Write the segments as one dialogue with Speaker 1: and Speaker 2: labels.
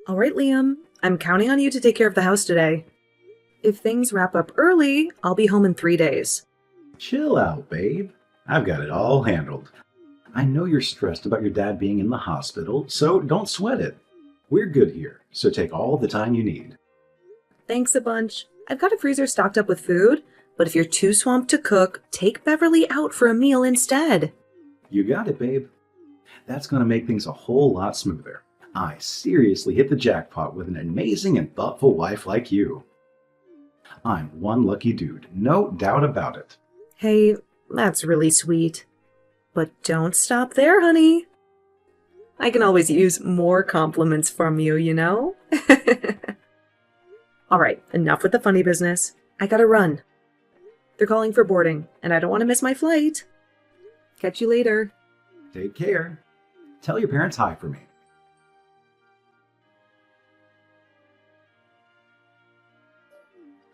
Speaker 1: All right, Liam, I'm counting on you to take care of the house today. If things wrap up early, I'll be home in 3 days.
Speaker 2: Chill out, babe. I've got it all handled. I know you're stressed about your dad being in the hospital, so don't sweat it. We're good here, so take all the time you need.
Speaker 1: Thanks a bunch. I've got a freezer stocked up with food, but if you're too swamped to cook, take Beverly out for a meal instead.
Speaker 2: You got it, babe. That's going to make things a whole lot smoother. I seriously hit the jackpot with an amazing and thoughtful wife like you. I'm one lucky dude, no doubt about it.
Speaker 1: Hey, that's really sweet. But don't stop there, honey. I can always use more compliments from you, you know? All right, enough with the funny business. I gotta run. They're calling for boarding, and I don't want to miss my flight. Catch you later.
Speaker 2: Take care. Tell your parents hi for me.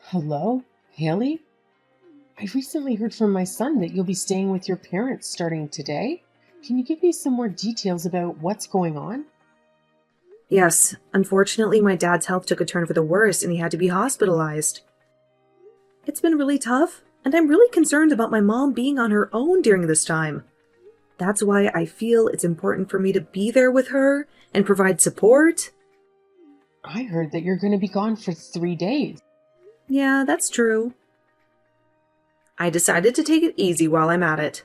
Speaker 3: Hello, Haley? I recently heard from my son that you'll be staying with your parents starting today. Can you give me some more details about what's going on?
Speaker 1: Yes, unfortunately, my dad's health took a turn for the worse and he had to be hospitalized. It's been really tough, and I'm really concerned about my mom being on her own during this time. That's why I feel it's important for me to be there with her and provide support.
Speaker 3: I heard that you're going to be gone for 3 days.
Speaker 1: Yeah, that's true. I decided to take it easy while I'm at it.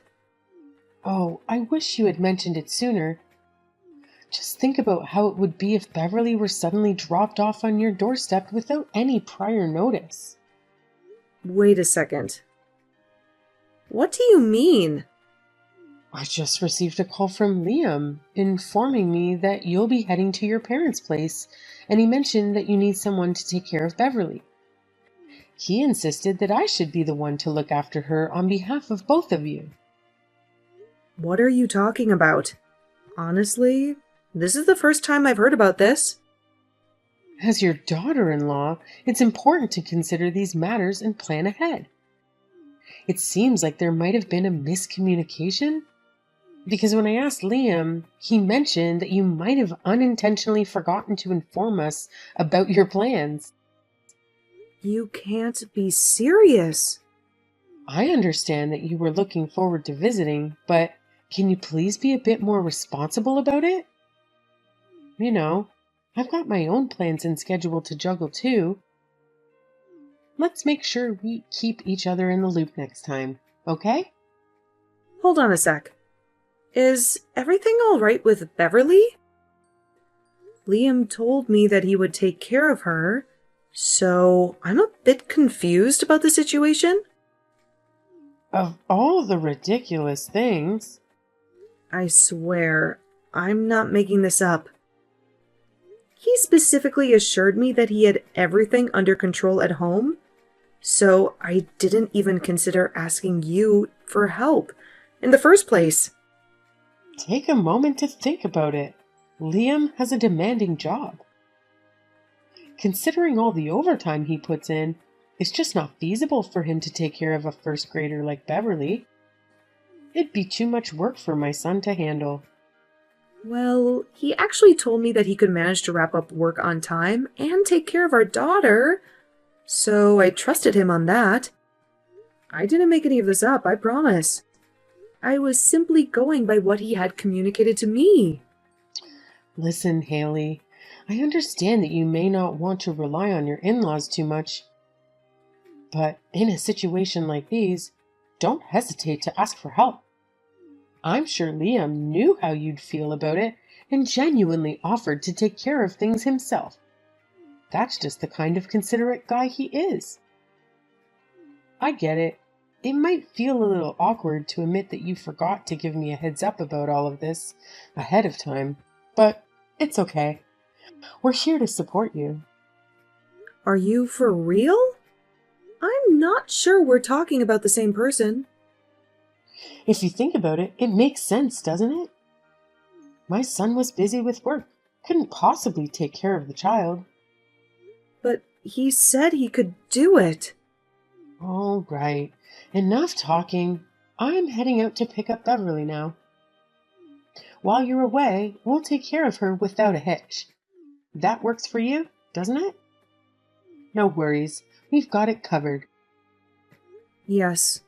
Speaker 3: Oh, I wish you had mentioned it sooner. Just think about how it would be if Beverly were suddenly dropped off on your doorstep without any prior notice.
Speaker 1: Wait a second. What do you mean?
Speaker 3: I just received a call from Liam informing me that you'll be heading to your parents' place, and he mentioned that you need someone to take care of Beverly. He insisted that I should be the one to look after her on behalf of both of you.
Speaker 1: What are you talking about? Honestly, this is the first time I've heard about this.
Speaker 3: As your daughter-in-law, it's important to consider these matters and plan ahead. It seems like there might have been a miscommunication, because when I asked Liam, he mentioned that you might have unintentionally forgotten to inform us about your plans.
Speaker 1: You can't be serious.
Speaker 3: I understand that you were looking forward to visiting, but can you please be a bit more responsible about it? You know, I've got my own plans and schedule to juggle too. Let's make sure we keep each other in the loop next time, okay?
Speaker 1: Hold on a sec. Is everything all right with Beverly? Liam told me that he would take care of her, so I'm a bit confused about the situation.
Speaker 3: Of all the ridiculous things.
Speaker 1: I swear, I'm not making this up. He specifically assured me that he had everything under control at home, so I didn't even consider asking you for help in the first place.
Speaker 3: Take a moment to think about it. Liam has a demanding job. Considering all the overtime he puts in, it's just not feasible for him to take care of a first grader like Beverly. It'd be too much work for my son to handle.
Speaker 1: Well, he actually told me that he could manage to wrap up work on time and take care of our daughter, so I trusted him on that. I didn't make any of this up, I promise. I was simply going by what he had communicated to me.
Speaker 3: Listen, Haley, I understand that you may not want to rely on your in-laws too much, but in a situation like these, don't hesitate to ask for help. I'm sure Liam knew how you'd feel about it and genuinely offered to take care of things himself. That's just the kind of considerate guy he is. I get it. It might feel a little awkward to admit that you forgot to give me a heads up about all of this ahead of time, but it's okay. We're here to support you.
Speaker 1: Are you for real? I'm not sure we're talking about the same person.
Speaker 3: If you think about it, it makes sense, doesn't it? My son was busy with work, couldn't possibly take care of the child.
Speaker 1: But he said he could do it.
Speaker 3: All right, enough talking. I'm heading out to pick up Beverly now. While you're away, we'll take care of her without a hitch. That works for you, doesn't it? No worries. We've got it covered.
Speaker 1: Yes.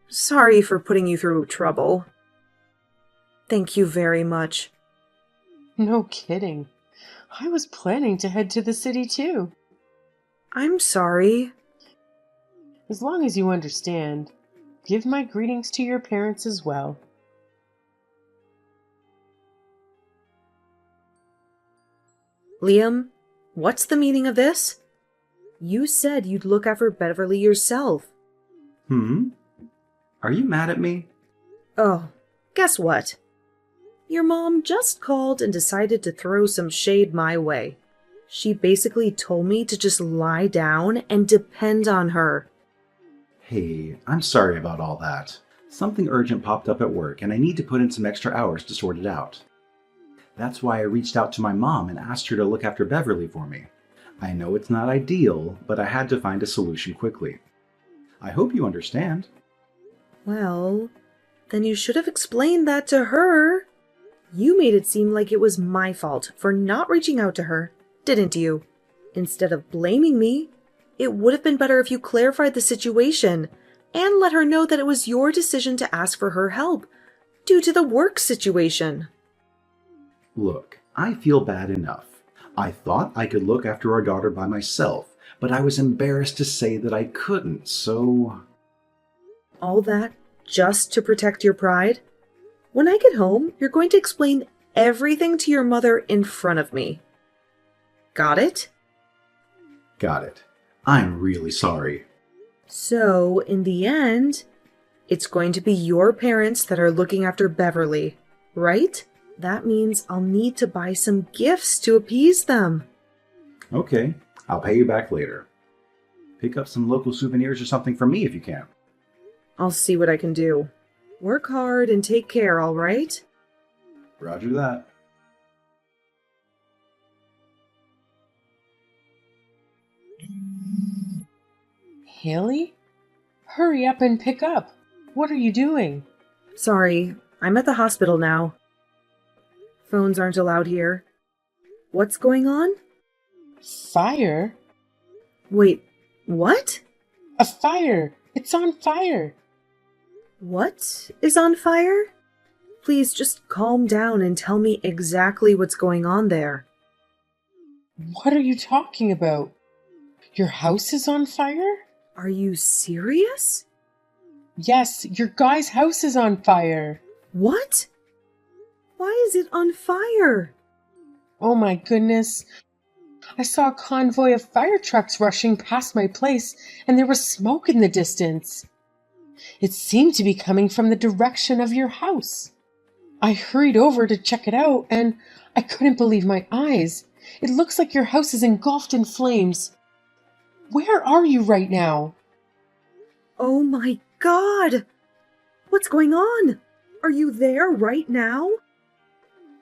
Speaker 1: Sorry for putting you through trouble. Thank you very much.
Speaker 3: No kidding. I was planning to head to the city too.
Speaker 1: I'm sorry.
Speaker 3: As long as you understand, give my greetings to your parents as well.
Speaker 1: Liam, what's the meaning of this? You said you'd look after Beverly yourself.
Speaker 2: Are you mad at me?
Speaker 1: Oh, guess what? Your mom just called and decided to throw some shade my way. She basically told me to just lie down and depend on her.
Speaker 2: Hey, I'm sorry about all that. Something urgent popped up at work and I need to put in some extra hours to sort it out. That's why I reached out to my mom and asked her to look after Beverly for me. I know it's not ideal, but I had to find a solution quickly. I hope you understand.
Speaker 1: Well, then you should have explained that to her. You made it seem like it was my fault for not reaching out to her, didn't you? Instead of blaming me, it would have been better if you clarified the situation and let her know that it was your decision to ask for her help due to the work situation.
Speaker 2: Look, I feel bad enough. I thought I could look after our daughter by myself, but I was embarrassed to say that I couldn't, so...
Speaker 1: All that just to protect your pride? When I get home, you're going to explain everything to your mother in front of me. Got it?
Speaker 2: Got it. I'm really sorry.
Speaker 1: So, in the end, it's going to be your parents that are looking after Beverly, right? That means I'll need to buy some gifts to appease them.
Speaker 2: Okay, I'll pay you back later. Pick up some local souvenirs or something for me if you can.
Speaker 1: I'll see what I can do. Work hard and take care, all right?
Speaker 2: Roger that.
Speaker 3: Haley? Hurry up and pick up. What are you doing?
Speaker 1: Sorry, I'm at the hospital now. Phones aren't allowed here. What's going on?
Speaker 3: Fire?
Speaker 1: Wait, what?
Speaker 3: A fire! It's on fire!
Speaker 1: What is on fire? Please just calm down and tell me exactly what's going on there.
Speaker 3: What are you talking about? Your house is on fire?
Speaker 1: Are you serious?
Speaker 3: Yes, your guy's house is on fire.
Speaker 1: What? Why is it on fire?
Speaker 3: Oh my goodness. I saw a convoy of fire trucks rushing past my place, and there was smoke in the distance. It seemed to be coming from the direction of your house. I hurried over to check it out, and I couldn't believe my eyes. It looks like your house is engulfed in flames. Where are you right now?
Speaker 1: Oh my God! What's going on? Are you there right now?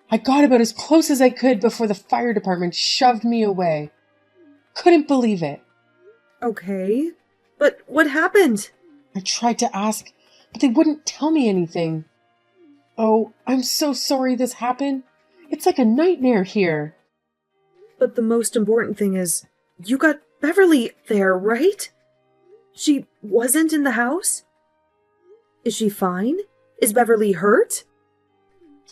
Speaker 3: I got about as close as I could before the fire department shoved me away. Couldn't believe it.
Speaker 1: Okay, but what happened?
Speaker 3: I tried to ask, but they wouldn't tell me anything. Oh, I'm so sorry this happened. It's like a nightmare here.
Speaker 1: But the most important thing is, you got Beverly there, right? She wasn't in the house? Is she fine? Is Beverly hurt?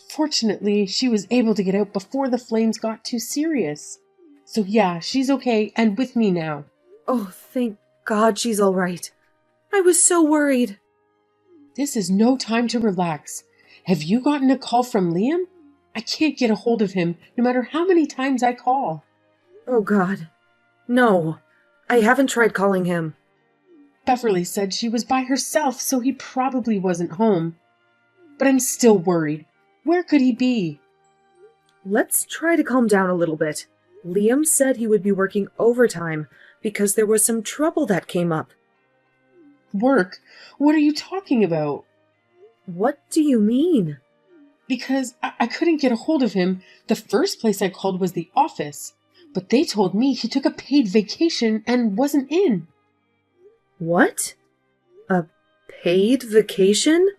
Speaker 3: Fortunately, she was able to get out before the flames got too serious. So yeah, she's okay and with me now.
Speaker 1: Oh, thank God she's all right. I was so worried.
Speaker 3: This is no time to relax. Have you gotten a call from Liam? I can't get a hold of him, no matter how many times I call.
Speaker 1: Oh God. No, I haven't tried calling him.
Speaker 3: Beverly said she was by herself, so he probably wasn't home. But I'm still worried. Where could he be?
Speaker 1: Let's try to calm down a little bit. Liam said he would be working overtime because there was some trouble that came up.
Speaker 3: Work? What are you talking about?
Speaker 1: What do you mean?
Speaker 3: Because I couldn't get a hold of him. The first place I called was the office, but they told me he took a paid vacation and wasn't in.
Speaker 1: What? A paid vacation?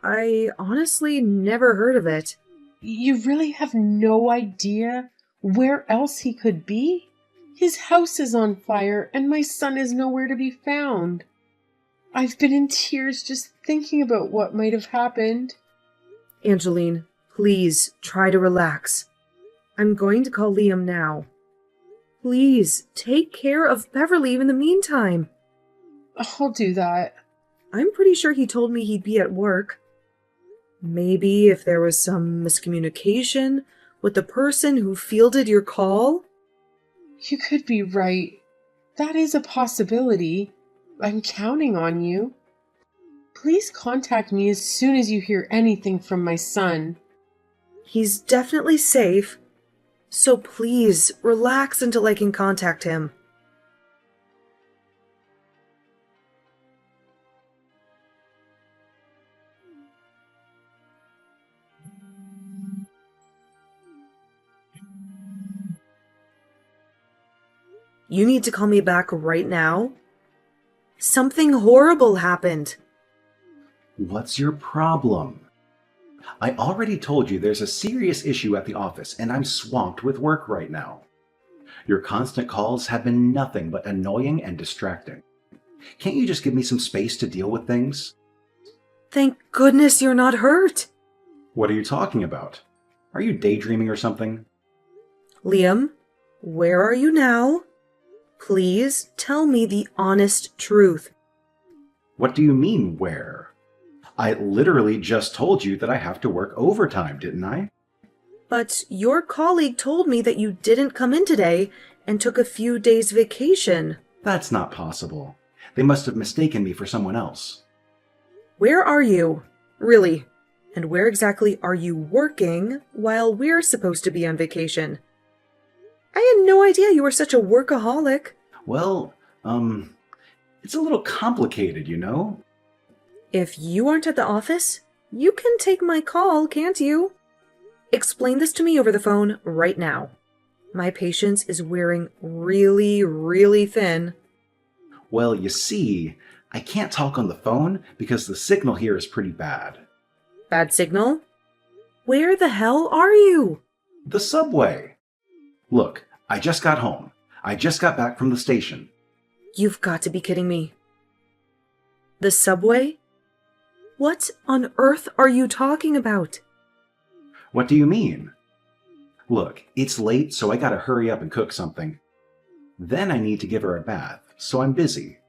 Speaker 1: I honestly never heard of it.
Speaker 3: You really have no idea where else he could be? His house is on fire, and my son is nowhere to be found. I've been in tears just thinking about what might have happened.
Speaker 1: Angeline, please try to relax. I'm going to call Liam now. Please take care of Beverly in the meantime.
Speaker 3: I'll do that.
Speaker 1: I'm pretty sure he told me he'd be at work. Maybe if there was some miscommunication with the person who fielded your call?
Speaker 3: You could be right. That is a possibility. I'm counting on you. Please contact me as soon as you hear anything from my son.
Speaker 1: He's definitely safe, so please relax until I can contact him. You need to call me back right now. Something horrible happened.
Speaker 2: What's your problem? I already told you there's a serious issue at the office, and I'm swamped with work right now. Your constant calls have been nothing but annoying and distracting. Can't you just give me some space to deal with things?
Speaker 1: Thank goodness you're not hurt.
Speaker 2: What are you talking about? Are you daydreaming or something?
Speaker 1: Liam, where are you now? Please tell me the honest truth.
Speaker 2: What do you mean, where? I literally just told you that I have to work overtime, didn't I?
Speaker 1: But your colleague told me that you didn't come in today and took a few days vacation.
Speaker 2: That's not possible. They must have mistaken me for someone else.
Speaker 1: Where are you? Really? And where exactly are you working while we're supposed to be on vacation? I had no idea you were such a workaholic.
Speaker 2: Well, it's a little complicated, you know?
Speaker 1: If you aren't at the office, you can take my call, can't you? Explain this to me over the phone right now. My patience is wearing really, really thin.
Speaker 2: Well, you see, I can't talk on the phone because the signal here is pretty bad.
Speaker 1: Bad signal? Where the hell are you?
Speaker 2: The subway. Look, I just got home. I just got back from the station.
Speaker 1: You've got to be kidding me. The subway? What on earth are you talking about?
Speaker 2: What do you mean? Look, it's late, so I gotta hurry up and cook something. Then I need to give her a bath, so I'm busy.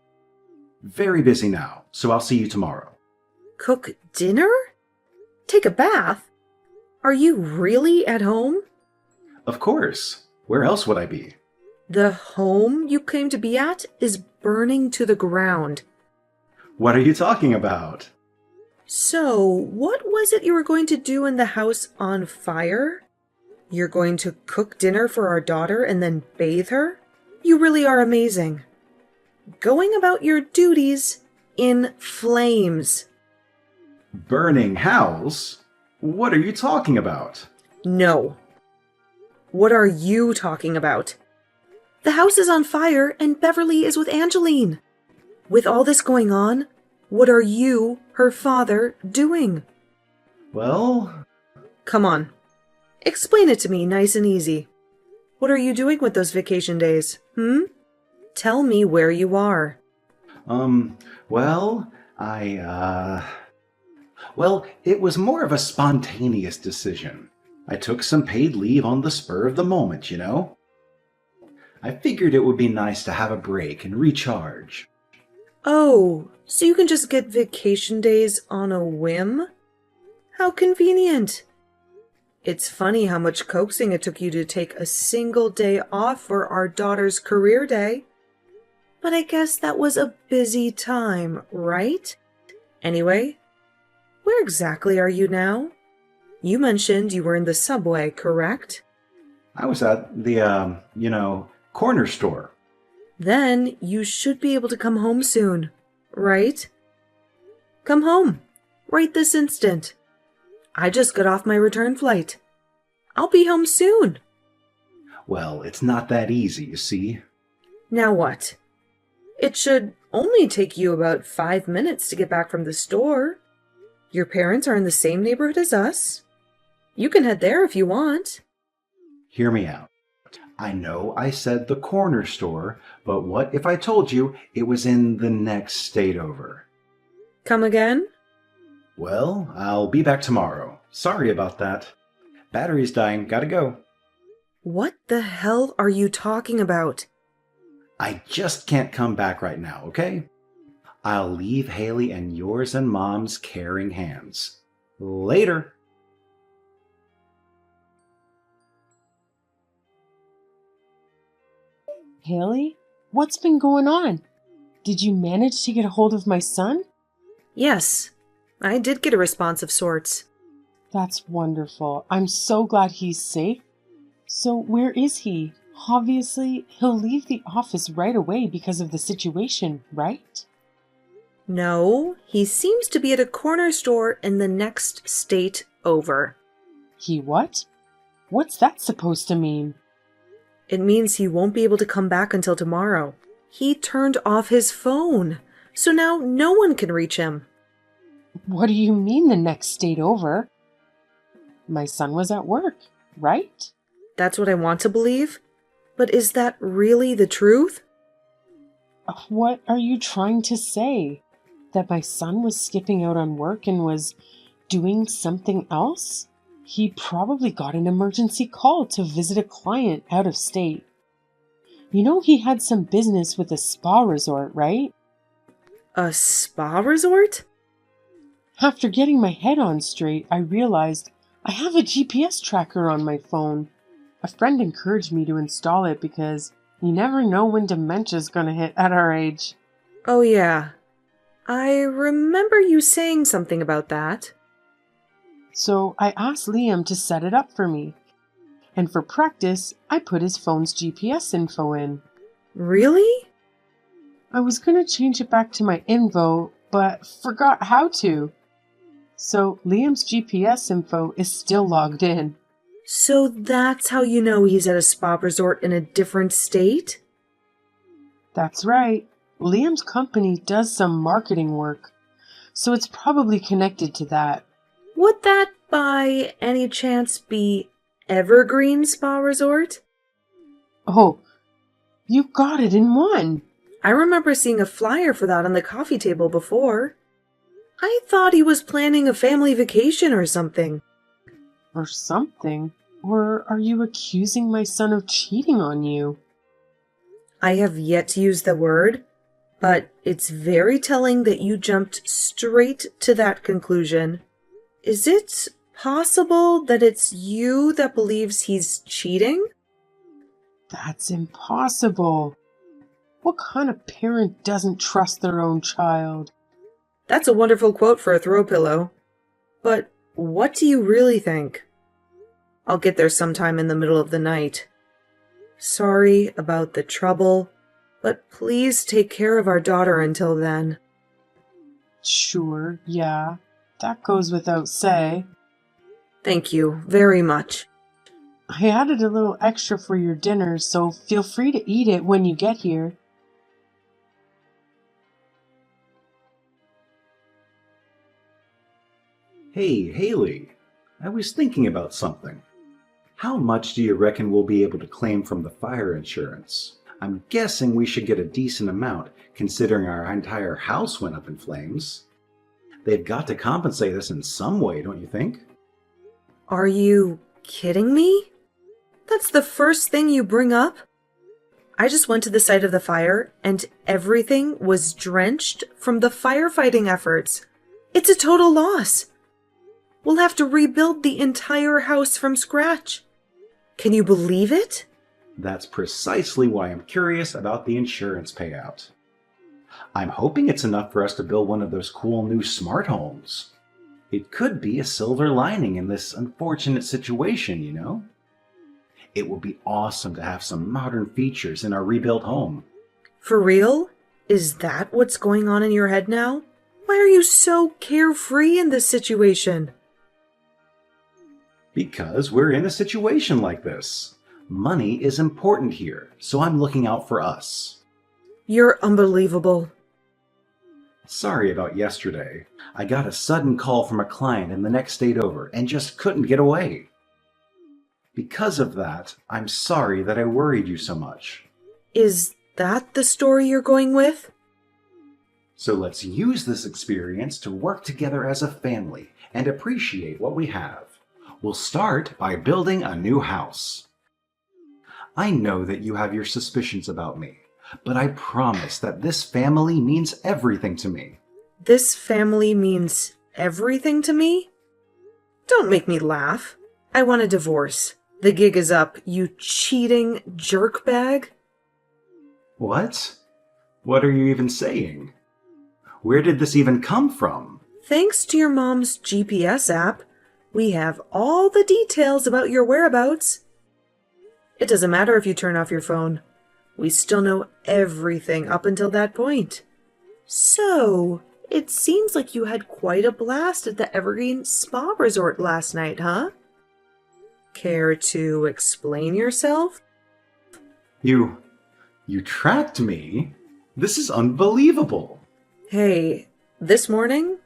Speaker 2: Very busy now, so I'll see you tomorrow.
Speaker 1: Cook dinner? Take a bath? Are you really at home?
Speaker 2: Of course. Where else would I be?
Speaker 1: The home you claim to be at is burning to the ground.
Speaker 2: What are you talking about?
Speaker 1: So, what was it you were going to do in the house on fire? You're going to cook dinner for our daughter and then bathe her? You really are amazing. Going about your duties in flames.
Speaker 2: Burning house? What are you talking about?
Speaker 1: No. What are you talking about? The house is on fire and Beverly is with Angeline. With all this going on, what are you, her father, doing?
Speaker 2: Well...
Speaker 1: Come on. Explain it to me nice and easy. What are you doing with those vacation days, Tell me where you are.
Speaker 2: Well, Well, it was more of a spontaneous decision. I took some paid leave on the spur of the moment, you know? I figured it would be nice to have a break and recharge.
Speaker 1: Oh, so you can just get vacation days on a whim? How convenient. It's funny how much coaxing it took you to take a single day off for our daughter's career day. But I guess that was a busy time, right? Anyway, where exactly are you now? You mentioned you were in the subway, correct?
Speaker 2: I was at the, corner store.
Speaker 1: Then you should be able to come home soon, right? Come home, right this instant. I just got off my return flight. I'll be home soon.
Speaker 2: Well, it's not that easy, you see.
Speaker 1: Now what? It should only take you about 5 minutes to get back from the store. Your parents are in the same neighborhood as us. You can head there if you want.
Speaker 2: Hear me out. I know I said the corner store, but what if I told you it was in the next state over?
Speaker 1: Come again?
Speaker 2: Well, I'll be back tomorrow. Sorry about that. Battery's dying, gotta go.
Speaker 1: What the hell are you talking about?
Speaker 2: I just can't come back right now, okay? I'll leave Haley and yours and Mom's caring hands. Later.
Speaker 3: Haley, what's been going on? Did you manage to get a hold of my son?
Speaker 1: Yes, I did get a response of sorts.
Speaker 3: That's wonderful. I'm so glad he's safe. So where is he? Obviously, he'll leave the office right away because of the situation, right?
Speaker 1: No, he seems to be at a corner store in the next state over.
Speaker 3: He what? What's that supposed to mean?
Speaker 1: It means he won't be able to come back until tomorrow. He turned off his phone, so now no one can reach him.
Speaker 3: What do you mean the next state over? My son was at work, right?
Speaker 1: That's what I want to believe. But is that really the truth?
Speaker 3: What are you trying to say? That my son was skipping out on work and was doing something else? He probably got an emergency call to visit a client out of state. You know he had some business with a spa resort, right?
Speaker 1: A spa resort?
Speaker 3: After getting my head on straight, I realized I have a GPS tracker on my phone. A friend encouraged me to install it because you never know when dementia's gonna hit at our age.
Speaker 1: Oh yeah. I remember you saying something about that.
Speaker 3: So I asked Liam to set it up for me. And for practice, I put his phone's GPS info in.
Speaker 1: Really?
Speaker 3: I was gonna change it back to my info, but forgot how to. So Liam's GPS info is still logged in.
Speaker 1: So that's how you know he's at a spa resort in a different state?
Speaker 3: That's right. Liam's company does some marketing work, so it's probably connected to that.
Speaker 1: Would that by any chance be Evergreen Spa Resort?
Speaker 3: Oh, you got it in one.
Speaker 1: I remember seeing a flyer for that on the coffee table before. I thought he was planning a family vacation or something.
Speaker 3: Or something. Or are you accusing my son of cheating on you?
Speaker 1: I have yet to use the word, but it's very telling that you jumped straight to that conclusion. Is it possible that it's you that believes he's cheating?
Speaker 3: That's impossible. What kind of parent doesn't trust their own child?
Speaker 1: That's a wonderful quote for a throw pillow. But what do you really think? I'll get there sometime in the middle of the night. Sorry about the trouble, but please take care of our daughter until then.
Speaker 3: Sure, yeah. That goes without say.
Speaker 1: Thank you very much.
Speaker 3: I added a little extra for your dinner, so feel free to eat it when you get here.
Speaker 2: Hey, Haley. I was thinking about something. How much do you reckon we'll be able to claim from the fire insurance? I'm guessing we should get a decent amount, considering our entire house went up in flames. They've got to compensate us in some way, don't you think?
Speaker 1: Are you kidding me? That's the first thing you bring up? I just went to the site of the fire and everything was drenched from the firefighting efforts. It's a total loss. We'll have to rebuild the entire house from scratch. Can you believe it?
Speaker 2: That's precisely why I'm curious about the insurance payout. I'm hoping it's enough for us to build one of those cool new smart homes. It could be a silver lining in this unfortunate situation, you know? It would be awesome to have some modern features in our rebuilt home.
Speaker 1: For real? Is that what's going on in your head now? Why are you so carefree in this situation?
Speaker 2: Because we're in a situation like this. Money is important here, so I'm looking out for us.
Speaker 1: You're unbelievable.
Speaker 2: Sorry about yesterday. I got a sudden call from a client in the next state over and just couldn't get away. Because of that, I'm sorry that I worried you so much.
Speaker 1: Is that the story you're going with?
Speaker 2: So let's use this experience to work together as a family and appreciate what we have. We'll start by building a new house. I know that you have your suspicions about me, but I promise that this family means everything to me.
Speaker 1: This family means everything to me? Don't make me laugh. I want a divorce. The gig is up, you cheating jerkbag.
Speaker 2: What? What are you even saying? Where did this even come from?
Speaker 1: Thanks to your mom's GPS app, we have all the details about your whereabouts. It doesn't matter if you turn off your phone. We still know everything up until that point. So, it seems like you had quite a blast at the Evergreen Spa Resort last night, huh? Care to explain yourself?
Speaker 2: You tracked me? This is unbelievable.
Speaker 1: Hey, this morning,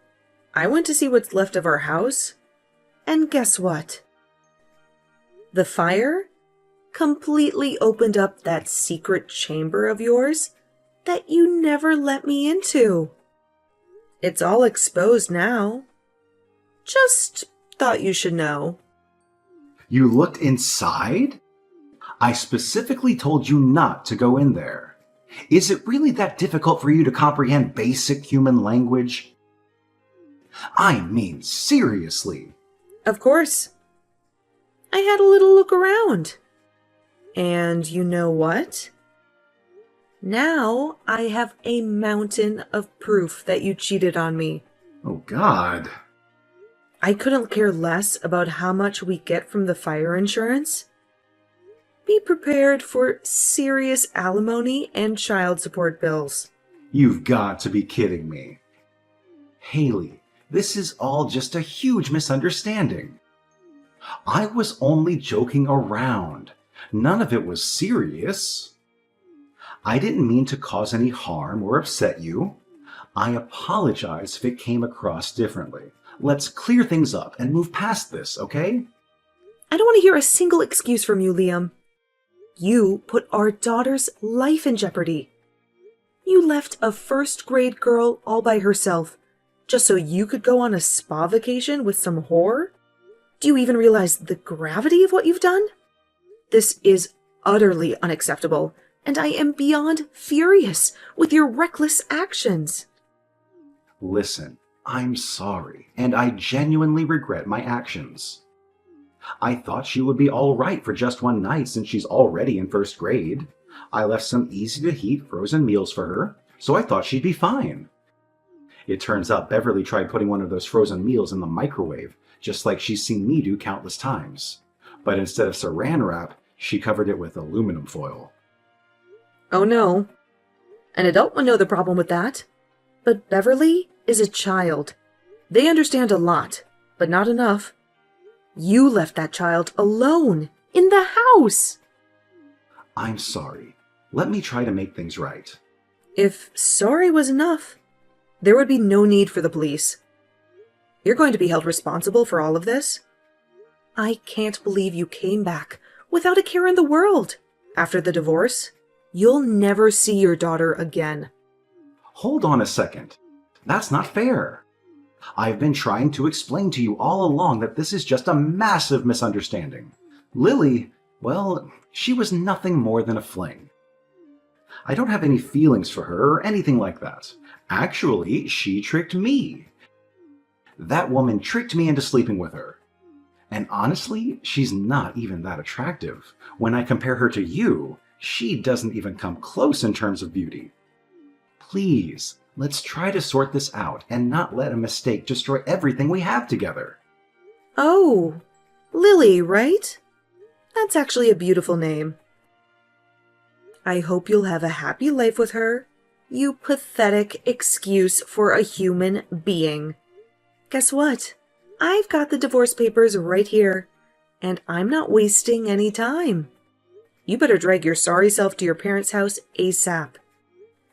Speaker 1: I went to see what's left of our house, and guess what? The fire completely opened up that secret chamber of yours that you never let me into. It's all exposed now. Just thought you should know.
Speaker 2: You looked inside? I specifically told you not to go in there. Is it really that difficult for you to comprehend basic human language? I mean, seriously.
Speaker 1: Of course. I had a little look around. And you know what? Now I have a mountain of proof that you cheated on me.
Speaker 2: Oh, God.
Speaker 1: I couldn't care less about how much we get from the fire insurance. Be prepared for serious alimony and child support bills.
Speaker 2: You've got to be kidding me. Haley, this is all just a huge misunderstanding. I was only joking around. None of it was serious. I didn't mean to cause any harm or upset you. I apologize if it came across differently. Let's clear things up and move past this, okay?
Speaker 1: I don't want to hear a single excuse from you, Liam. You put our daughter's life in jeopardy. You left a first-grade girl all by herself just so you could go on a spa vacation with some whore? Do you even realize the gravity of what you've done? This is utterly unacceptable, and I am beyond furious with your reckless actions.
Speaker 2: Listen, I'm sorry, and I genuinely regret my actions. I thought she would be all right for just one night since she's already in first grade. I left some easy-to-heat frozen meals for her, so I thought she'd be fine. It turns out Beverly tried putting one of those frozen meals in the microwave, just like she's seen me do countless times. But instead of saran wrap, she covered it with aluminum foil.
Speaker 1: Oh no. An adult would know the problem with that. But Beverly is a child. They understand a lot, but not enough. You left that child alone in the house.
Speaker 2: I'm sorry. Let me try to make things right.
Speaker 1: If sorry was enough, there would be no need for the police. You're going to be held responsible for all of this. I can't believe you came back without a care in the world. After the divorce, you'll never see your daughter again.
Speaker 2: Hold on a second. That's not fair. I've been trying to explain to you all along that this is just a massive misunderstanding. Lily, well, she was nothing more than a fling. I don't have any feelings for her or anything like that. Actually, she tricked me. That woman tricked me into sleeping with her. And honestly, she's not even that attractive. When I compare her to you, she doesn't even come close in terms of beauty. Please, let's try to sort this out and not let a mistake destroy everything we have together.
Speaker 1: Oh, Lily, right? That's actually a beautiful name. I hope you'll have a happy life with her, you pathetic excuse for a human being. Guess what? I've got the divorce papers right here, and I'm not wasting any time. You better drag your sorry self to your parents' house ASAP.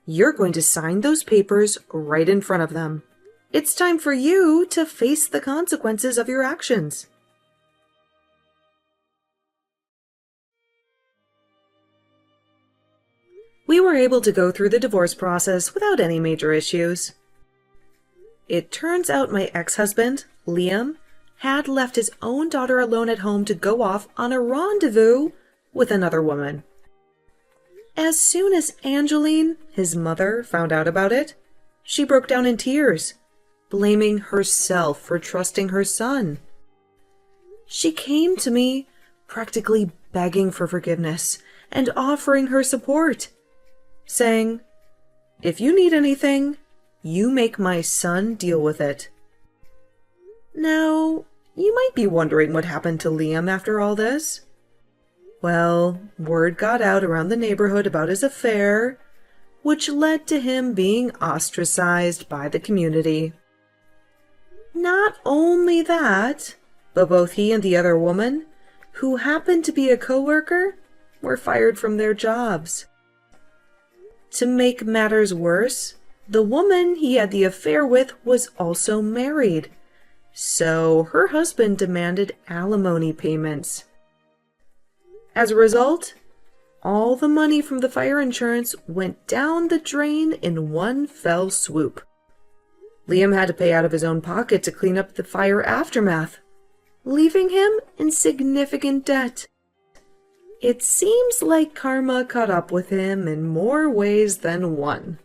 Speaker 1: You're going to sign those papers right in front of them. It's time for you to face the consequences of your actions. We were able to go through the divorce process without any major issues. It turns out my ex-husband, Liam, had left his own daughter alone at home to go off on a rendezvous with another woman. As soon as Angeline, his mother, found out about it, she broke down in tears, blaming herself for trusting her son. She came to me, practically begging for forgiveness and offering her support, saying, "If you need anything, you make my son deal with it." Now, you might be wondering what happened to Liam after all this. Well, word got out around the neighborhood about his affair, which led to him being ostracized by the community. Not only that, but both he and the other woman, who happened to be a coworker, were fired from their jobs. To make matters worse, the woman he had the affair with was also married, so her husband demanded alimony payments. As a result, all the money from the fire insurance went down the drain in one fell swoop. Liam had to pay out of his own pocket to clean up the fire aftermath, leaving him in significant debt. It seems like karma caught up with him in more ways than one.